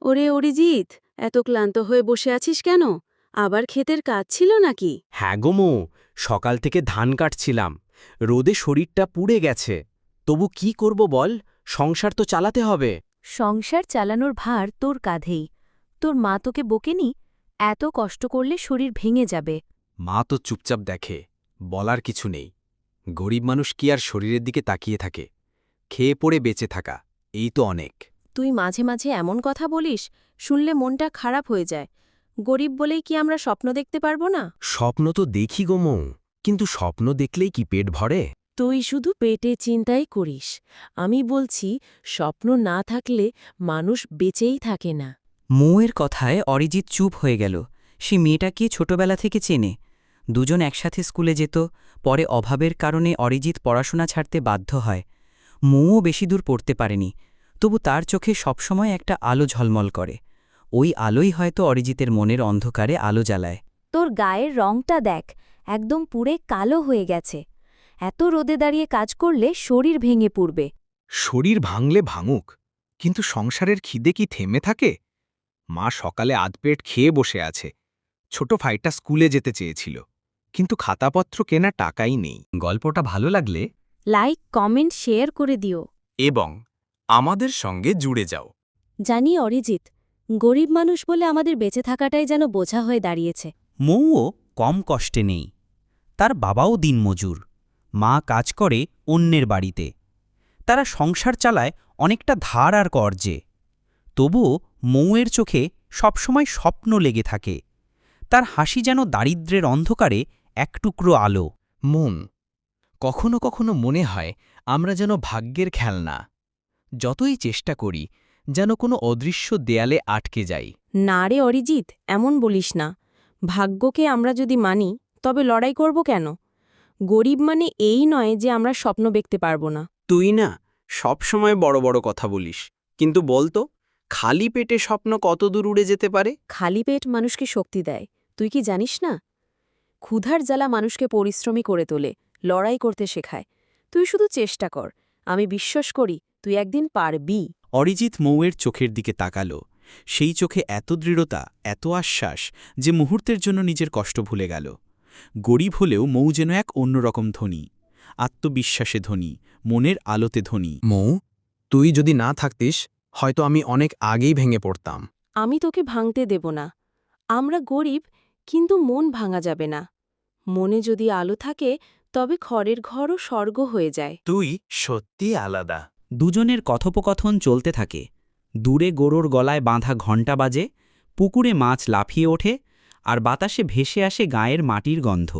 ওরে অরিজিৎ, এত ক্লান্ত হয়ে বসে আছিস কেন? আবার ক্ষেতের কাজ ছিল নাকি? হ্যাঁ গো মৌ, সকাল থেকে ধান কাটছিলাম। রোদে শরীরটা পুড়ে গেছে। তবু কি করব বল, সংসার তো চালাতে হবে। সংসার চালানোর ভার তোর কাঁধেই। তোর মা তোকে বকেনি? এত কষ্ট করলে শরীর ভেঙে যাবে। মা তো চুপচাপ দেখে, বলার কিছু নেই। গরিব মানুষ কি আর শরীরের দিকে তাকিয়ে থাকে? খেয়ে পড়ে বেঁচে থাকা, এই তো অনেক। তুই মাঝে মাঝে এমন কথা বলিস, শুনলে মনটা খারাপ হয়ে যায়। গরিব বলেই কি আমরা স্বপ্ন দেখতে পারবো না? স্বপ্ন তো দেখি গো মৌ, কিন্তু স্বপ্ন দেখলেই কি পেট ভরে? তুই শুধু পেটে চিন্তাই করিস। আমি বলছি, স্বপ্ন না থাকলে মানুষ বেঁচেই থাকে না। মৌয়ের কথায় অরিজিৎ চুপ হয়ে গেল। সে মেয়েটাকে ছোটবেলা থেকে চেনে। দুজন একসাথে স্কুলে যেত। পরে অভাবের কারণে অরিজিৎ পড়াশোনা ছাড়তে বাধ্য হয়। মৌও বেশি দূর পড়তে পারেনি। তবু তার চোখে সবসময় একটা আলো ঝলমল করে। ওই আলোই হয়তো অরিজিতের মনের অন্ধকারে আলো জ্বালায়। তোর গায়ের রংটা দেখ, একদম পুরে কালো হয়ে গেছে। এত রোদে দাঁড়িয়ে কাজ করলে শরীর ভেঙে পড়বে। শরীর ভাঙলে ভাঙুক, কিন্তু সংসারের খিদে কি থেমে থাকে? মা সকালে আধপেট খেয়ে বসে আছে। ছোট ভাইটা স্কুলে যেতে চেয়েছিল, কিন্তু খাতাপত্র কেনা টাকাই নেই। গল্পটা ভালো লাগলে লাইক, কমেন্ট, শেয়ার করে দিও। এবং আমাদের সঙ্গে জুড়ে যাও। জানি অরিজিৎ, গরিব মানুষ বলে আমাদের বেঁচে থাকাটাই যেন বোঝা হয়ে দাঁড়িয়েছে। মৌও কম কষ্টে নেই। তার বাবাও দিনমজুর। মা কাজ করে অন্যের বাড়িতে। তারা সংসার চালায় অনেকটা ধার আর কর্জে। তবুও মৌয়ের চোখে সবসময় স্বপ্ন লেগে থাকে। তার হাসি যেন দারিদ্র্যের অন্ধকারে এক টুকরো আলো। মন, কখনো কখনো মনে হয় আমরা যেন ভাগ্যের খেলনা। যতই চেষ্টা করি, যেন কোনো অদৃশ্য দেয়ালে আটকে যাই। না রে অরিজিৎ, এমন বলিস না। ভাগ্যকে আমরা যদি মানি, তবে লড়াই করব কেন? গরিব মানে এই নয় যে আমরা স্বপ্ন দেখতে পারব না। তুই না সবসময় বড় বড় কথা বলিস, কিন্তু বলতো খালি পেটে স্বপ্ন কত দূর উড়ে যেতে পারে? খালি পেট মানুষকে শক্তি দেয়, তুই কি জানিস না? ক্ষুধার জ্বালা মানুষকে পরিশ্রমী করে তোলে, লড়াই করতে শেখায়। তুই শুধু চেষ্টা কর, আমি বিশ্বাস করি তুই একদিন পারবি। অরিজিৎ মৌয়ের চোখের দিকে তাকালো। সেই চোখে এত দৃঢ়তা, এত আশ্বাস যে মুহূর্তের জন্য নিজের কষ্ট ভুলে গেল। গরিব হলেও মৌ যেন এক অন্যরকম ধনী, আত্মবিশ্বাসে ধনী, মনের আলোতে ধনী। মৌ, তুই যদি না থাকতিস, হয়তো আমি অনেক আগেই ভেঙে পড়তাম। আমি তোকে ভাঙতে দেব না। আমরা গরিব, কিন্তু মন ভাঙা যাবে না। মনে যদি আলো থাকে, তবে খড়ের ঘরও স্বর্গ হয়ে যায়। তুই সত্যি আলাদা। দুজনের কথোপকথন চলতে থাকে। দূরে গরুর গলায় বাঁধা ঘণ্টা বাজে, পুকুরে মাছ লাফিয়ে ওঠে, আর বাতাসে ভেসে আসে গায়ের মাটির গন্ধ।